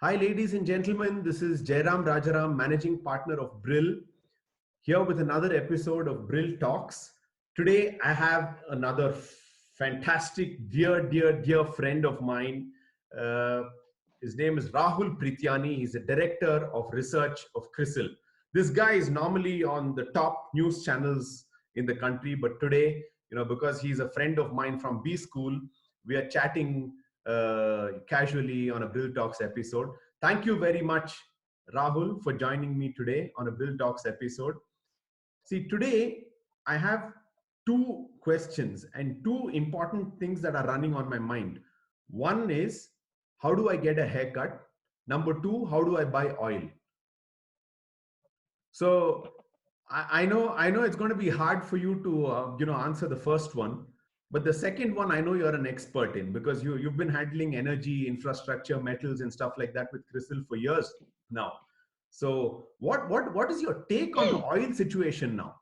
Hi, ladies and gentlemen. This is Jairam Rajaram, managing partner of Brill, here with another episode of Brill Talks. Today, I have another fantastic, dear friend of mine. Uh, his name is Rahul Prityani. He's a director of research of CRISIL. This guy is normally on the top news channels in the country, but today, because he's a friend of mine from B School, we are chatting casually on a Brill Talks episode. Thank you very much, Rahul, for joining me today on a Brill Talks episode. See, today I have two questions and two important things that are running on my mind. One is, how do I get a haircut? Number two, how do I buy oil? So I know it's going to be hard for you to answer the first one, but the second one I know you're an expert in because you've been handling energy, infrastructure, metals, and stuff like that with CRISIL for years now. So what is your take on the oil situation now?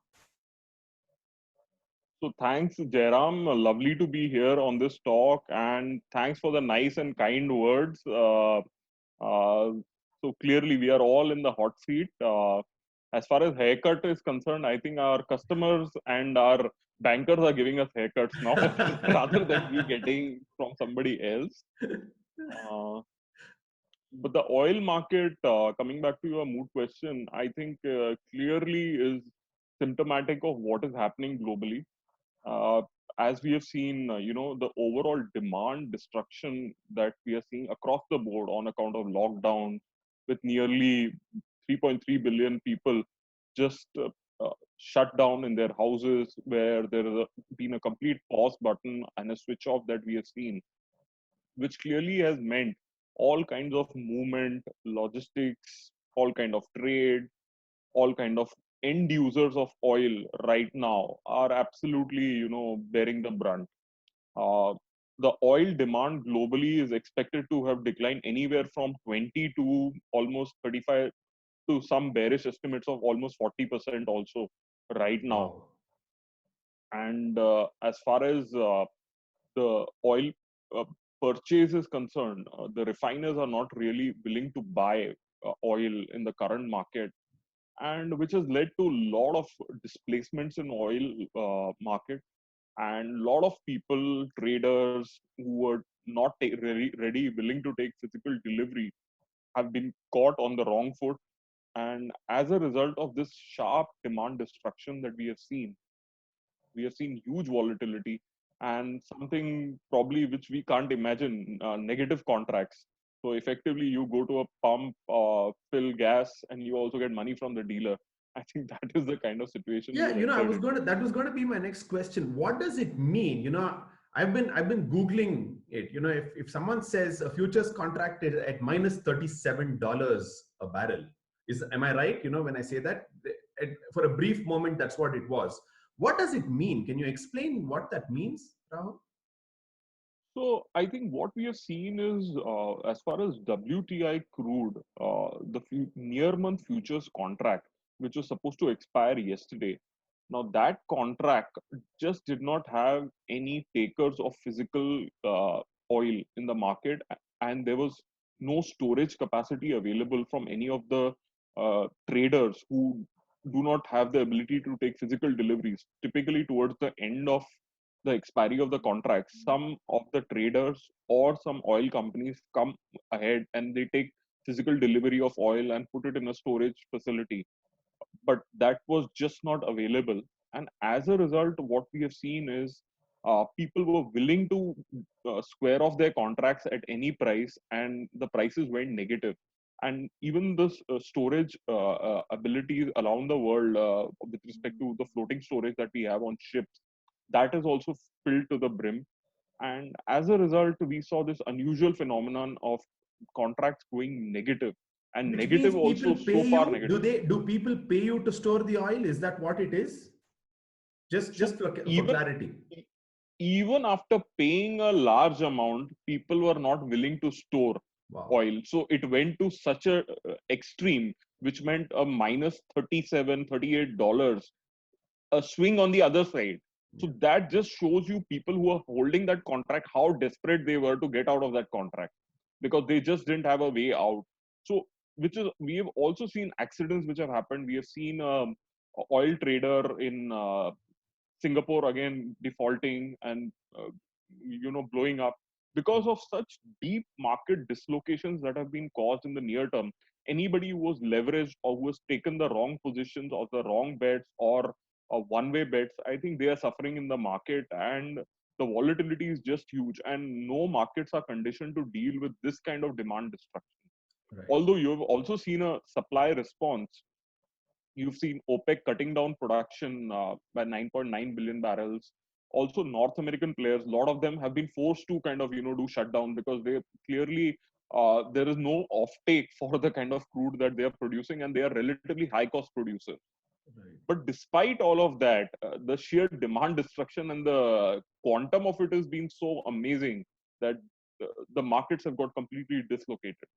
So thanks, Jairam. Lovely to be here on this talk, and thanks for the nice and kind words. So clearly, we are all in the hot seat. As far as haircut is concerned, I think our customers and our bankers are giving us haircuts now rather than we getting from somebody else. Uh, but the oil market, coming back to your mood question, I think clearly is symptomatic of what is happening globally. uh, as we have seen, the overall demand destruction that we are seeing across the board on account of lockdown, with nearly 3.3 billion people just shut down in their houses, where there has been a complete pause button and a switch off that we have seen, which clearly has meant all kinds of movement, logistics, all kind of trade, all kind of end users of oil right now are absolutely bearing the brunt. uh, the oil demand globally is expected to have declined anywhere from 20 to almost 35, to some bearish estimates of almost 40% also right now. Wow. And as far as the oil uh, purchase is concerned, the refiners are not really willing to buy oil in the current market, and which has led to a lot of displacements in oil market, and a lot of people, traders who were not ready, willing to take physical delivery, have been caught on the wrong foot. And as a result of this sharp demand destruction that we have seen huge volatility, and something probably which we can't imagine, negative contracts. So effectively, you go to a pump, fill gas, and you also get money from the dealer. I think that is the kind of situation we Yeah, have I entered was going into. to that was going to be my next question. What does it mean? I've been googling it. If someone says a futures contract is at minus $37 a barrel, is am I right? When I say that, for a brief moment that's what it was. What does it mean? Can you explain what that means, Rahul? So I think what we have seen is, as far as WTI crude, the near month futures contract, which was supposed to expire yesterday. Now that contract just did not have any takers of physical oil in the market, and there was no storage capacity available from any of the traders who do not have the ability to take physical deliveries. Typically, towards the end of the expiry of the contract, some of the traders or some oil companies come ahead and they take physical delivery of oil and put it in a storage facility, but that was just not available. And as a result, what we have seen is, people were willing to square off their contracts at any price, and the prices went negative. And even the storage abilities around the world, with respect to the floating storage that we have on ships, that is also filled to the brim. And as a result, we saw this unusual phenomenon of contracts going negative, and Which means negative people also pay so far you. Do negative. they? Do people pay you to store the oil? Is that what it is? Just So for even clarity. e- even after paying a large amount, people were not willing to store Wow. oil. So it went to such a extreme, which meant a minus 37, $38, a swing on the other side. Yeah. So that just shows you people who are holding that contract, how desperate they were to get out of that contract. because they just didn't have a way out. So, which is, we have also seen accidents which have happened. We have seen a oil trader in Singapore again defaulting and blowing up because of such deep market dislocations that have been caused in the near term. Anybody who was leveraged or who has taken the wrong positions or the wrong bets or one-way bets, I think they are suffering in the market, and the volatility is just huge. And no markets are conditioned to deal with this kind of demand destruction. Right. Although you have also seen a supply response. You've seen OPEC cutting down production by 9.9 billion barrels. Also, North American players, a lot of them have been forced to kind of do shutdown because they clearly there is no offtake for the kind of crude that they are producing, and they are relatively high cost producers. Right. But despite all of that, the sheer demand destruction and the quantum of it has been so amazing that the markets have got completely dislocated.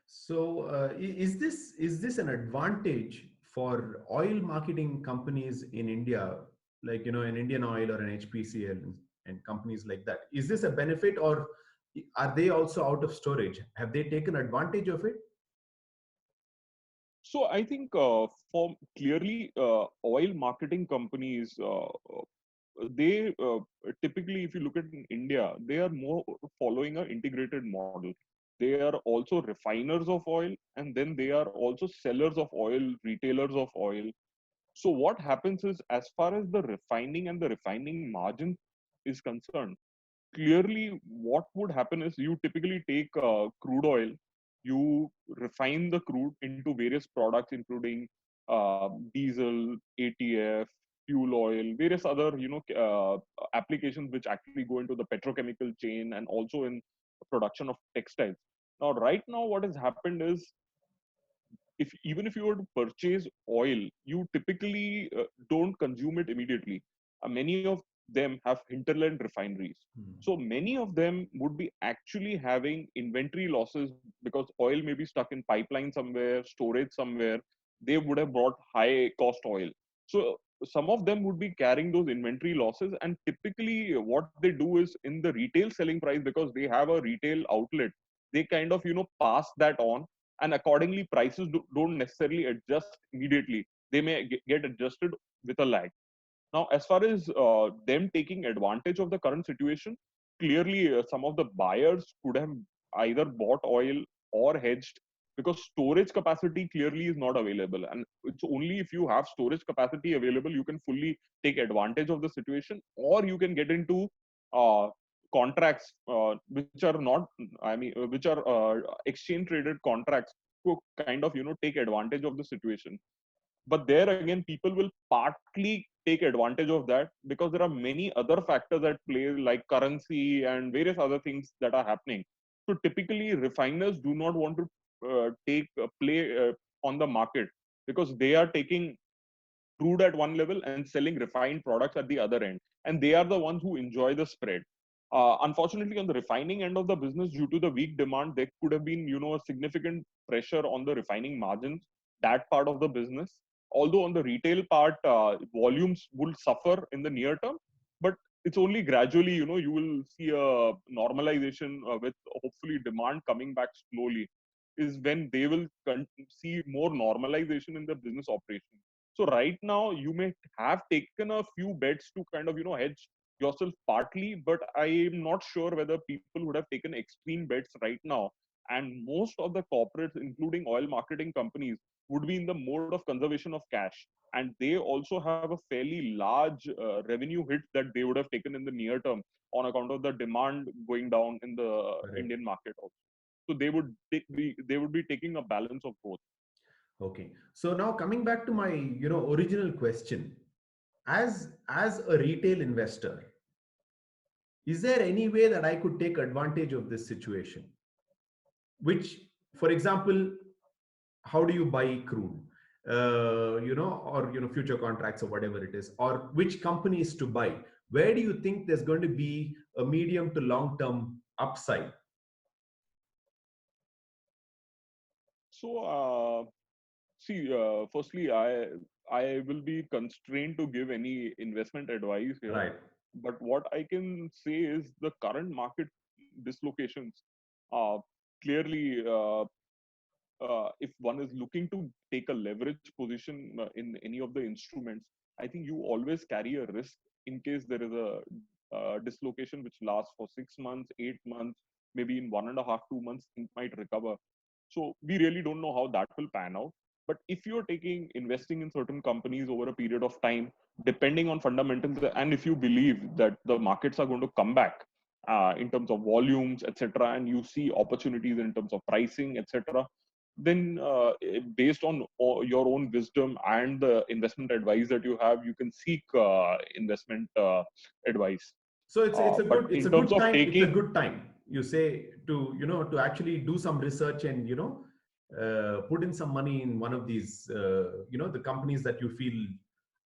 So, is this an advantage for oil marketing companies in India, like an Indian Oil or an HPCL and companies like that? Is this a benefit, or are they also out of storage? Have they taken advantage of it? So I think for clearly oil marketing companies, they typically, if you look at in India, they are more following an integrated model. They are also refiners of oil, and then they are also sellers of oil, retailers of oil. So what happens is, as far as the refining and the refining margin is concerned, clearly what would happen is you typically take crude oil, you refine the crude into various products, including diesel, ATF, fuel oil, various other applications which actually go into the petrochemical chain and also in production of textiles. Now, right now, what has happened is, if even if you were to purchase oil, you typically don't consume it immediately. Many of them have hinterland refineries. Hmm. So many of them would be actually having inventory losses because oil may be stuck in pipeline somewhere, storage somewhere. They would have bought high cost oil. So some of them would be carrying those inventory losses. And typically, what they do is, in the retail selling price, because they have a retail outlet, they kind of pass that on, and accordingly prices don't necessarily adjust immediately. They may get adjusted with a lag. Now, as far as them taking advantage of the current situation, clearly some of the buyers could have either bought oil or hedged, because storage capacity clearly is not available. And it's only if you have storage capacity available, you can fully take advantage of the situation, or you can get into uh, contracts which are not, which are exchange traded contracts to kind of, take advantage of the situation. But there again, people will partly take advantage of that because there are many other factors at play, like currency and various other things that are happening. So typically refiners do not want to take play on the market, because they are taking crude at one level and selling refined products at the other end, and they are the ones who enjoy the spread. Unfortunately, on the refining end of the business, due to the weak demand, there could have been a significant pressure on the refining margins, that part of the business. Although on the retail part, volumes will suffer in the near term, but it's only gradually, you will see a normalization with hopefully demand coming back slowly, is when they will see more normalization in the business operation. So right now, you may have taken a few bets to kind of hedge yourself partly, but I am not sure whether people would have taken extreme bets right now. And most of the corporates, including oil marketing companies, would be in the mode of conservation of cash, and they also have a fairly large revenue hit that they would have taken in the near term on account of the demand going down in the Correct. Indian market also. So they would be taking a balance of both. Okay. So now coming back to my original question, as a retail investor, is there any way that I could take advantage of this situation? Which, for example, how do you buy crude? Or future contracts or whatever it is, or which companies to buy? Where do you think there's going to be a medium to long term upside? So see, firstly, I will be constrained to give any investment advice here. Right. But what I can say is the current market dislocations. clearly, if one is looking to take a leverage position in any of the instruments, I think you always carry a risk in case there is a dislocation which lasts for 6 months, 8 months, maybe in 1.5, 2 months, things might recover. So we really don't know how that will pan out. But if you're investing in certain companies over a period of time, depending on fundamentals, and if you believe that the markets are going to come back in terms of volumes, etc., and you see opportunities in terms of pricing, etc., then based on your own wisdom and the investment advice that you have, you can seek investment advice. So But it's in a terms good of time. It's a taking, good time, you say, to to actually do some research and put in some money in one of these the companies that you feel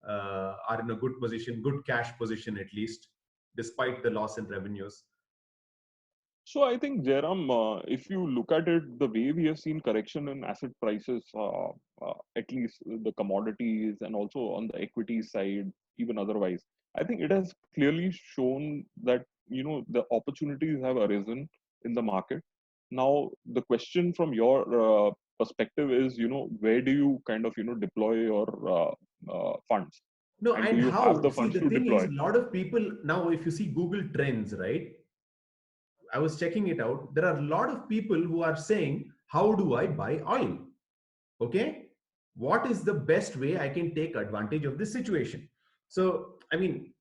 are in a good position, good cash position at least, despite the loss in revenues. so I think, Jairam, if you look at it, the way we have seen correction in asset prices, at least the commodities and also on the equity side, even otherwise, I think it has clearly shown that the opportunities have arisen in the market. Now, the question from your perspective is, where do you kind of deploy your funds, No, and do and you have how? the See, funds the to thing is, deploy? a lot of people now, if you see Google Trends, right? I was checking it out. There are a lot of people who are saying, how do I buy oil? Okay. What is the best way I can take advantage of this situation? So, I mean,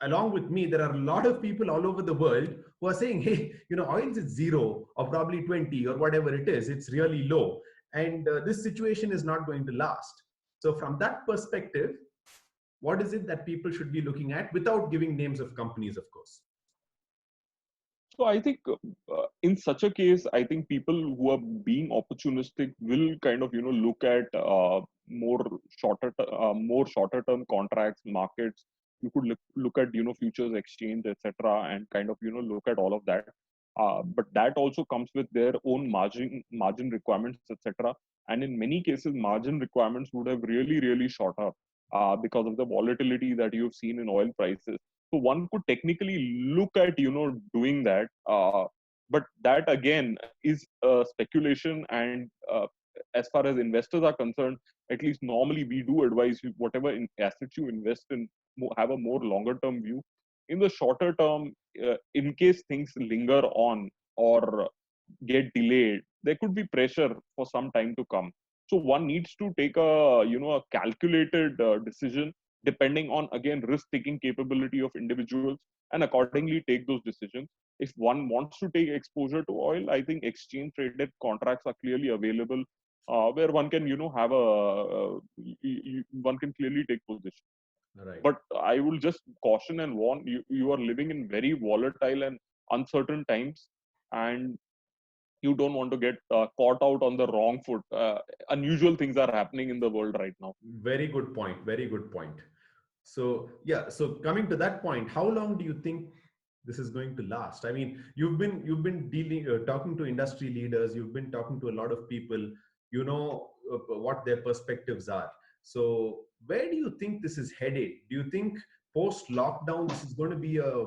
along with me, there are a lot of people all over the world who are saying, hey, oil is zero or probably 20 or whatever it is. It's really low. And this situation is not going to last. So, from that perspective, what is it that people should be looking at without giving names of companies, of course? So I think in such a case, I think people who are being opportunistic will kind of look at more shorter term contracts, markets. You could look at futures exchange, etc., and kind of look at all of that. But that also comes with their own margin requirements, etc. And in many cases, margin requirements would have really shot up because of the volatility that you've seen in oil prices. So one could technically look at doing that, but that again is speculation. And as far as investors are concerned, at least normally we do advise you, whatever assets you invest in, have a more longer term view. In the shorter term, in case things linger on or get delayed, there could be pressure for some time to come. So one needs to take a calculated decision, depending on, again, risk taking capability of individuals, and accordingly take those decisions. If one wants to take exposure to oil, I think exchange traded contracts are clearly available, where one can have one can clearly take position. Right. But I will just caution and warn you, you are living in very volatile and uncertain times, and you don't want to get caught out on the wrong foot. Unusual things are happening in the world right now. Very good point. Very good point. So, yeah, so coming to that point, how long do you think this is going to last? I mean, you've been dealing talking to industry leaders, you've been talking to a lot of people, what their perspectives are. So, where do you think this is headed? Do you think post lockdown this is going to be a,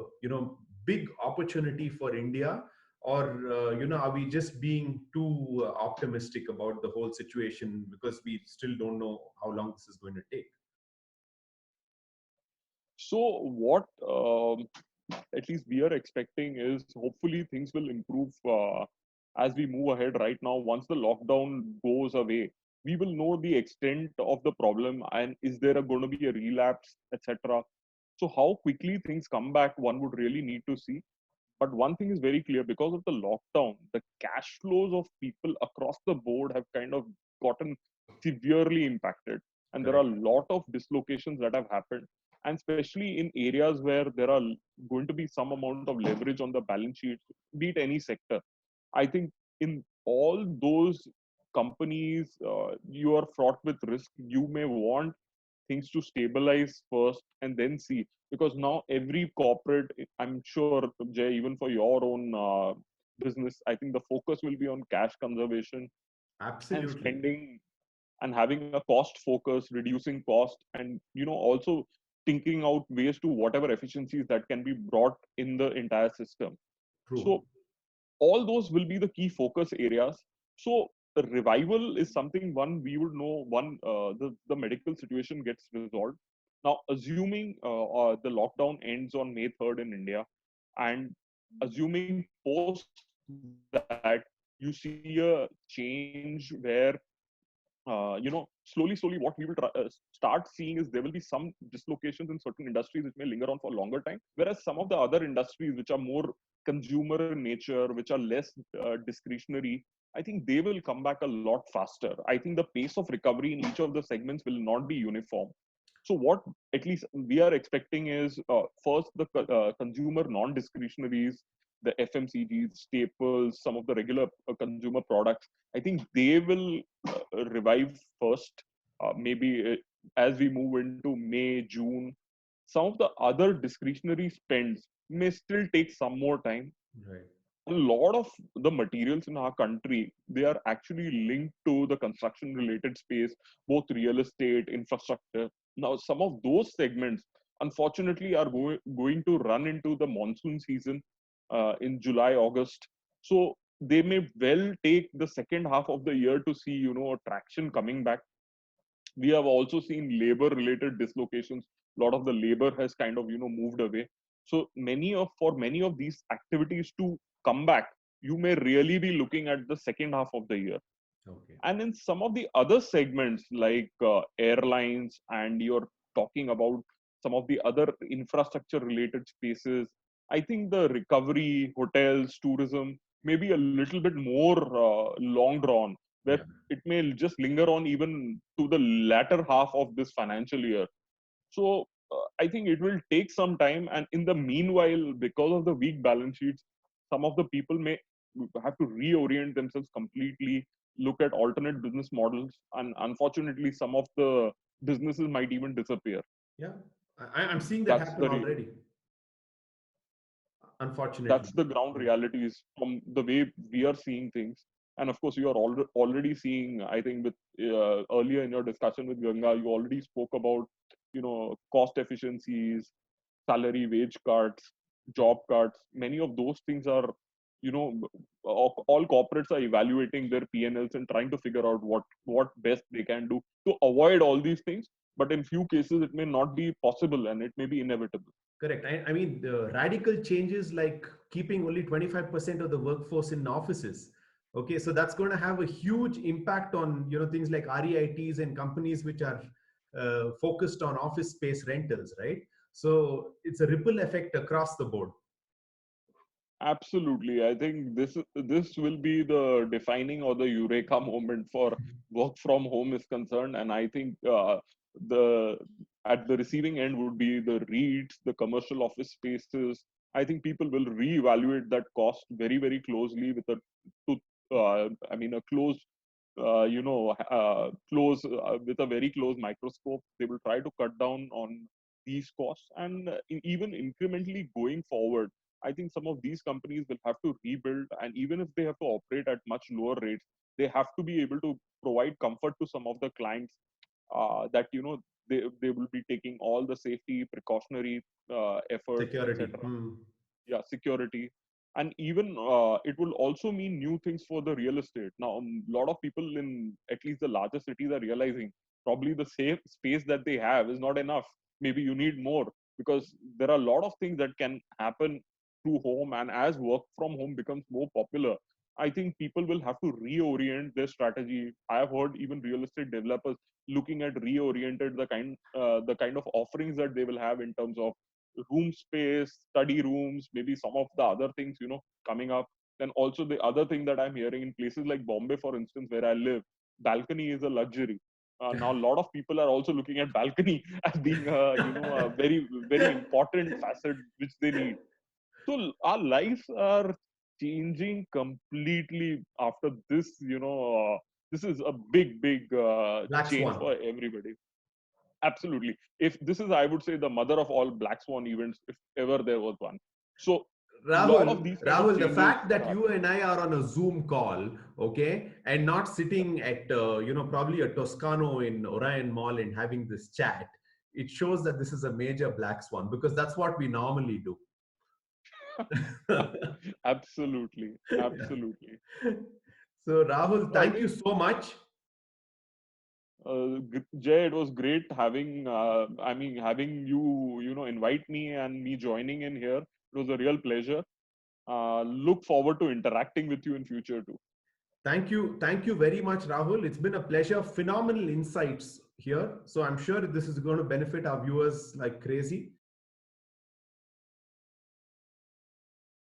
big opportunity for India, or are we just being too optimistic about the whole situation because we still don't know how long this is going to take? So what at least we are expecting is, hopefully things will improve as we move ahead. Right now, once the lockdown goes away, we will know the extent of the problem, and is there going to be a relapse, etc. So how quickly things come back, one would really need to see. But one thing is very clear: because of the lockdown, the cash flows of people across the board have kind of gotten severely impacted. And there are Correct. a lot of dislocations that have happened. And especially in areas where there are going to be some amount of leverage on the balance sheet, be it any sector. I think in all those companies, you are fraught with risk. You may want things to stabilize first and then see, because now every corporate, I'm sure, Jay, even for your own business, I think the focus will be on cash conservation and Absolutely. spending, and having a cost focus, reducing cost, and also thinking out ways to whatever efficiencies that can be brought in the entire system. True. So all those will be the key focus areas. So the revival is something, one, we would know, one, the medical situation gets resolved. Now, assuming the lockdown ends on May 3rd in India, and assuming post that you see a change where slowly, what we will start seeing is there will be some dislocations in certain industries which may linger on for a longer time, whereas some of the other industries which are more consumer in nature, which are less discretionary, I think they will come back a lot faster. I think the pace of recovery in each of the segments will not be uniform. So what at least we are expecting is, first, the consumer non-discretionaries, the FMCGs, staples, some of the regular consumer products. I think they will revive first. Maybe as we move into May, June, some of the other discretionary spends may still take some more time. Right. A lot of the materials in our country, they are actually linked to the construction related space, both real estate, infrastructure. Now, some of those segments, unfortunately, are going to run into the monsoon season in July, August. So they may well take the second half of the year to see, a traction coming back. We have also seen labor related dislocations. A lot of the labor has kind of moved away. So for many of these activities to come back, you may really be looking at the second half of the year. Okay. And in some of the other segments like airlines, and you're talking about some of the other infrastructure related spaces, I think the recovery, hotels, tourism, may be a little bit more long drawn, where Yeah. it may just linger on even to the latter half of this financial year. So I think it will take some time. And in the meanwhile, because of the weak balance sheets, some of the people may have to reorient themselves completely, look at alternate business models, and unfortunately, some of the businesses might even disappear. Yeah. I'm seeing that That's happen the already, unfortunately. that's the ground Yeah. realities from the way we are seeing things. And of course, you are already seeing, I think, with earlier in your discussion with Ganga, you already spoke about cost efficiencies, salary wage cuts, job cuts. Many of those things are, you know all corporates are evaluating their P&Ls and trying to figure out what best they can do to avoid all these things. But in few cases it may not be possible, and it may be inevitable. Correct. I mean, the radical changes like keeping only 25% of the workforce in offices. Okay, so that's going to have a huge impact on things like REITs and companies which are focused on office space rentals, right? So it's a ripple effect across the board. Absolutely. I think this will be the defining or the eureka moment for work from home is concerned. And I think the at the receiving end would be the REITs, the commercial office spaces. I think people will reevaluate that cost very, very closely with a close, close with a very close microscope. They will try to cut down on these costs, and even incrementally going forward, I think some of these companies will have to rebuild, and even if they have to operate at much lower rates, they have to be able to provide comfort to some of the clients, that they will be taking all the safety precautionary efforts, Security. etc. Yeah, security. And even it will also mean new things for the real estate. Now, a lot of people in at least the larger cities are realizing probably the safe space that they have is not enough. Maybe you need more, because there are a lot of things that can happen to home. And as work from home becomes more popular, I think people will have to reorient their strategy. I have heard even real estate developers looking at reoriented the kind of offerings that they will have in terms of room space, study rooms, maybe some of the other things, coming up. Then also the other thing that I'm hearing in places like Bombay, for instance, where I live, balcony is a luxury. Now, a lot of people are also looking at balcony as being a very, very important facet which they need. So our lives are changing completely after this. This is a big, big Black change Swan. for everybody. Absolutely. If this is, I would say, the mother of all black swan events, if ever there was one. So, a lot of these kind of Rahul, the changes fact that are you and I are on a Zoom call, okay, and not sitting at, probably a Toscano in Orion Mall and having this chat, it shows that this is a major black swan because that's what we normally do. Absolutely, absolutely. So Rahul, So I thank you think, so much. Jay, it was great having, having you, invite me and me joining in here. It was a real pleasure. Look forward to interacting with you in future too. Thank you very much, Rahul. It's been a pleasure. Phenomenal insights here. So I'm sure this is going to benefit our viewers like crazy.